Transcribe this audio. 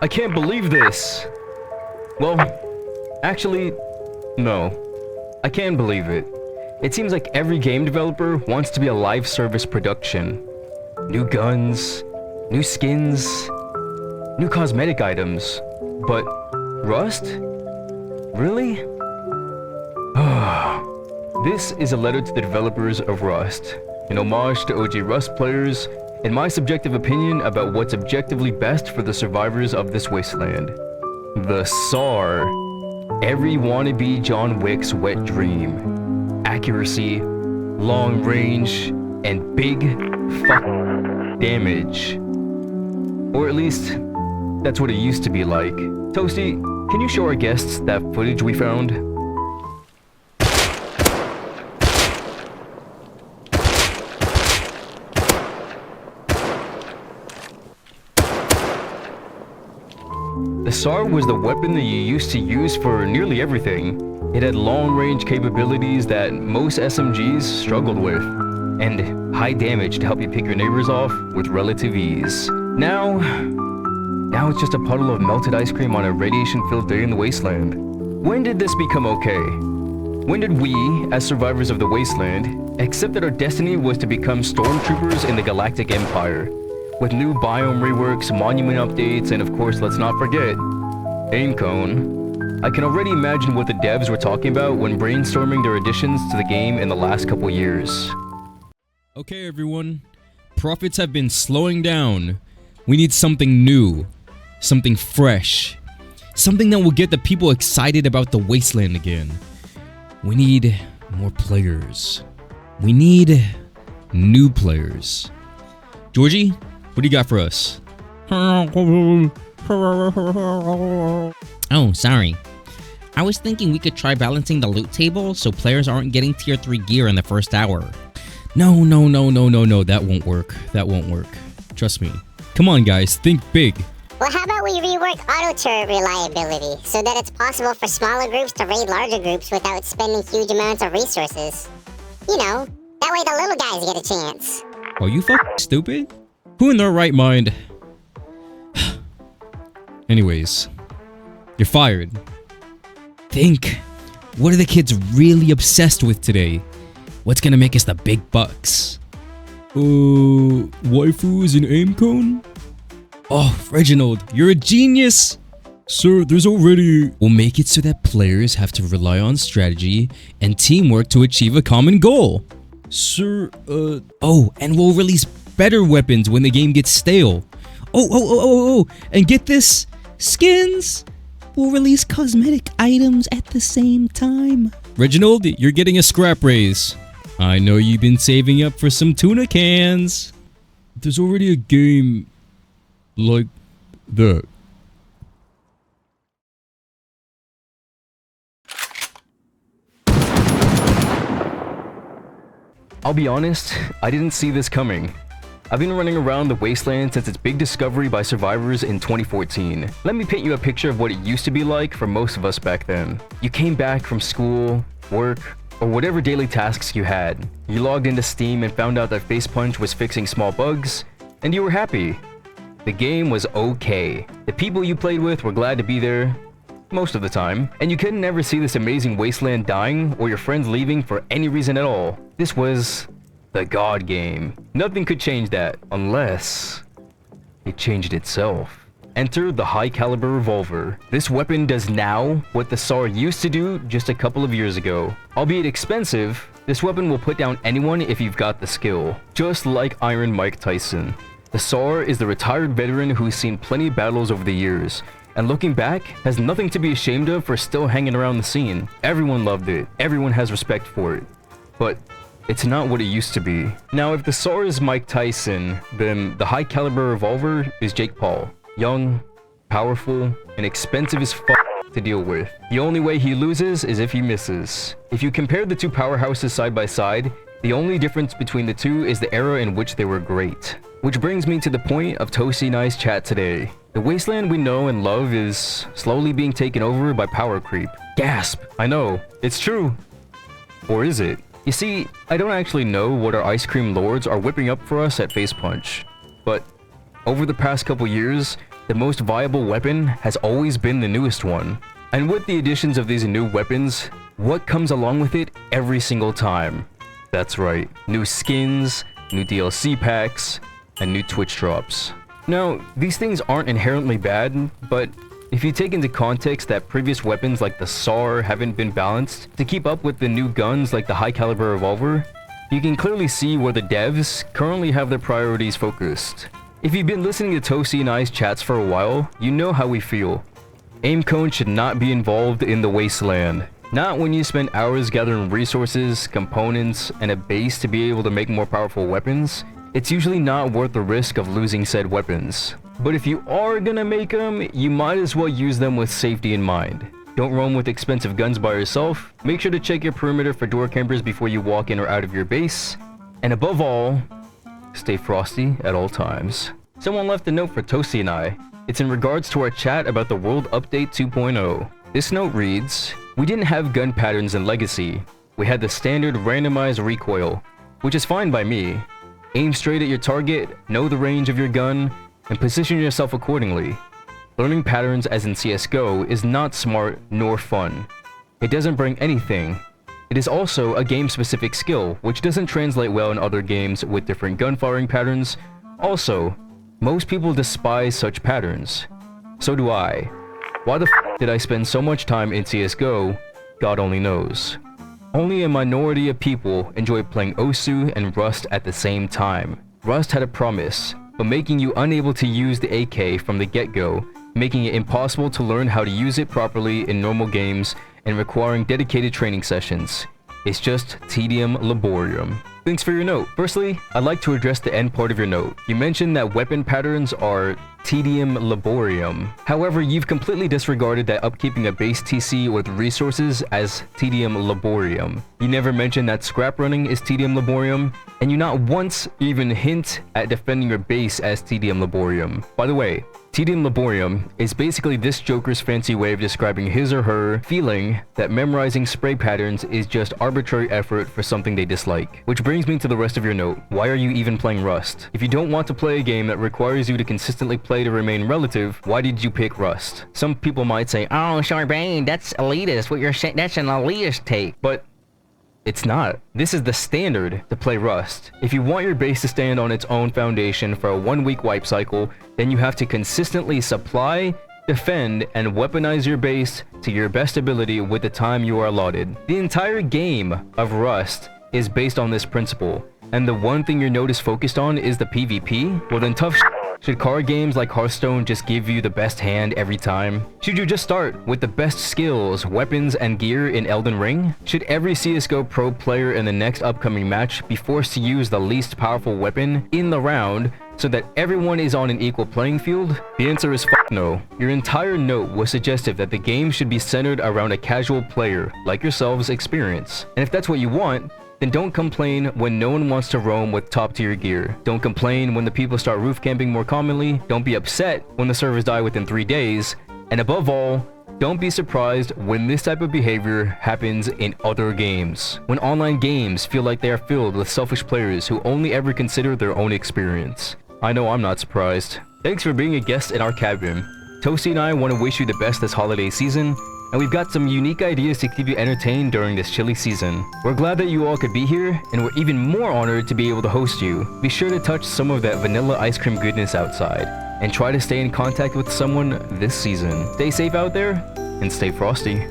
I can't believe this! Well, actually, no. I can believe it. It seems like every game developer wants to be a live service production. New guns, new skins, new cosmetic items. But Rust? Really? This is a letter to the developers of Rust, an homage to OG Rust players, and my subjective opinion about what's objectively best for the survivors of this wasteland. The SAR. Every wannabe John Wick's wet dream. Accuracy, long range, and big damage. Or at least, that's what it used to be like. Toasty, can you show our guests that footage we found? The SAR was the weapon that you used to use for nearly everything. It had long-range capabilities that most SMGs struggled with, and high damage to help you pick your neighbors off with relative ease. Now it's just a puddle of melted ice cream on a radiation-filled day in the wasteland. When did this become okay? When did we, as survivors of the wasteland, accept that our destiny was to become stormtroopers in the Galactic Empire? With new biome reworks, monument updates, and of course, let's not forget, aim cone. I can already imagine what the devs were talking about when brainstorming their additions to the game in the last couple years. Okay, everyone. Profits have been slowing down. We need something new, something fresh, something that will get the people excited about the wasteland again. We need more players. We need new players. Georgie? What do you got for us? Oh, sorry. I was thinking we could try balancing the loot table so players aren't getting tier 3 gear in the first hour. No, that won't work. That won't work. Trust me. Come on, guys, think big. Well, how about we rework auto-turret reliability so that it's possible for smaller groups to raid larger groups without spending huge amounts of resources? You know, that way the little guys get a chance. Are you fucking stupid? Who in their right mind? Anyways, you're fired. Think. What are the kids really obsessed with today? What's gonna make us the big bucks? Waifus and aim cone? Oh, Reginald, you're a genius! Sir, there's already... We'll make it so that players have to rely on strategy and teamwork to achieve a common goal. Sir, Oh, and we'll release better weapons when the game gets stale. Oh, and get this, skins. We'll release cosmetic items at the same time. Reginald, you're getting a scrap raise. I know you've been saving up for some tuna cans. There's already a game like that. I'll be honest, I didn't see this coming. I've been running around the wasteland since its big discovery by survivors in 2014. Let me paint you a picture of what it used to be like for most of us back then. You came back from school, work, or whatever daily tasks you had. You logged into Steam and found out that Facepunch was fixing small bugs, and you were happy. The game was okay. The people you played with were glad to be there, most of the time, and you couldn't ever see this amazing wasteland dying or your friends leaving for any reason at all. This was the God game. Nothing could change that, unless it changed itself. Enter the high caliber revolver. This weapon does now what the SAR used to do just a couple of years ago. Albeit expensive, this weapon will put down anyone if you've got the skill. Just like Iron Mike Tyson. The SAR is the retired veteran who's seen plenty of battles over the years, and looking back, has nothing to be ashamed of for still hanging around the scene. Everyone loved it. Everyone has respect for it. But it's not what it used to be. Now, if the SAR is Mike Tyson, then the high caliber revolver is Jake Paul. Young, powerful, and expensive as fuck to deal with. The only way he loses is if he misses. If you compare the two powerhouses side by side, the only difference between the two is the era in which they were great. Which brings me to the point of Toasty and I's chat today. The wasteland we know and love is slowly being taken over by power creep. Gasp! I know, it's true. Or is it? You see, I don't actually know what our ice cream lords are whipping up for us at Facepunch, but over the past couple years, the most viable weapon has always been the newest one. And with the additions of these new weapons, what comes along with it every single time? That's right, new skins, new DLC packs, and new Twitch drops. Now, these things aren't inherently bad, but if you take into context that previous weapons like the SAR haven't been balanced to keep up with the new guns like the high caliber revolver, you can clearly see where the devs currently have their priorities focused. If you've been listening to Toasty and I's chats for a while, you know how we feel. Aim cone should not be involved in the wasteland. Not when you spend hours gathering resources, components, and a base to be able to make more powerful weapons. It's usually not worth the risk of losing said weapons. But if you are gonna make them, you might as well use them with safety in mind. Don't roam with expensive guns by yourself. Make sure to check your perimeter for door campers before you walk in or out of your base. And above all, stay frosty at all times. Someone left a note for Toasty and I. It's in regards to our chat about the World Update 2.0. This note reads, "We didn't have gun patterns in Legacy. We had the standard randomized recoil, which is fine by me. Aim straight at your target, know the range of your gun, and position yourself accordingly. Learning patterns as in CSGO is not smart nor fun. It doesn't bring anything. It is also a game-specific skill, which doesn't translate well in other games with different gun firing patterns. Also, most people despise such patterns. So do I. Why the f did I spend so much time in CSGO? God only knows. Only a minority of people enjoy playing Osu and Rust at the same time. Rust had a promise, but making you unable to use the AK from the get-go, making it impossible to learn how to use it properly in normal games, and requiring dedicated training sessions. It's just tedium laborium." Thanks for your note. Firstly, I'd like to address the end part of your note. You mentioned that weapon patterns are tedium laborium. However, you've completely disregarded that upkeeping a base TC with resources as tedium laborium. You never mentioned that scrap running is tedium laborium, and you not once even hint at defending your base as tedium laborium. By the way, tedium laborium is basically this Joker's fancy way of describing his or her feeling that memorizing spray patterns is just arbitrary effort for something they dislike. Which brings me to the rest of your note. Why are you even playing Rust? If you don't want to play a game that requires you to consistently play to remain relative, why did you pick Rust? Some people might say, "Oh, Charbane, that's elitist. What you're saying, that's an elitist take." But it's not. This is the standard to play Rust. If you want your base to stand on its own foundation for a 1-week wipe cycle, then you have to consistently supply, defend, and weaponize your base to your best ability with the time you are allotted. The entire game of Rust is based on this principle, and the one thing your note is focused on is the PvP? Well then tough shit. Should card games like Hearthstone just give you the best hand every time? Should you just start with the best skills, weapons, and gear in Elden Ring? Should every CSGO pro player in the next upcoming match be forced to use the least powerful weapon in the round so that everyone is on an equal playing field? The answer is no. Your entire note was suggestive that the game should be centered around a casual player, like yourselves, experience. And if that's what you want, then don't complain when no one wants to roam with top-tier gear. Don't complain when the people start roof camping more commonly. Don't be upset when the servers die within 3 days. And above all, don't be surprised when this type of behavior happens in other games. When online games feel like they are filled with selfish players who only ever consider their own experience. I know I'm not surprised. Thanks for being a guest in our cabin. Toasty and I want to wish you the best this holiday season, and we've got some unique ideas to keep you entertained during this chilly season. We're glad that you all could be here, and we're even more honored to be able to host you. Be sure to touch some of that vanilla ice cream goodness outside, and try to stay in contact with someone this season. Stay safe out there, and stay frosty.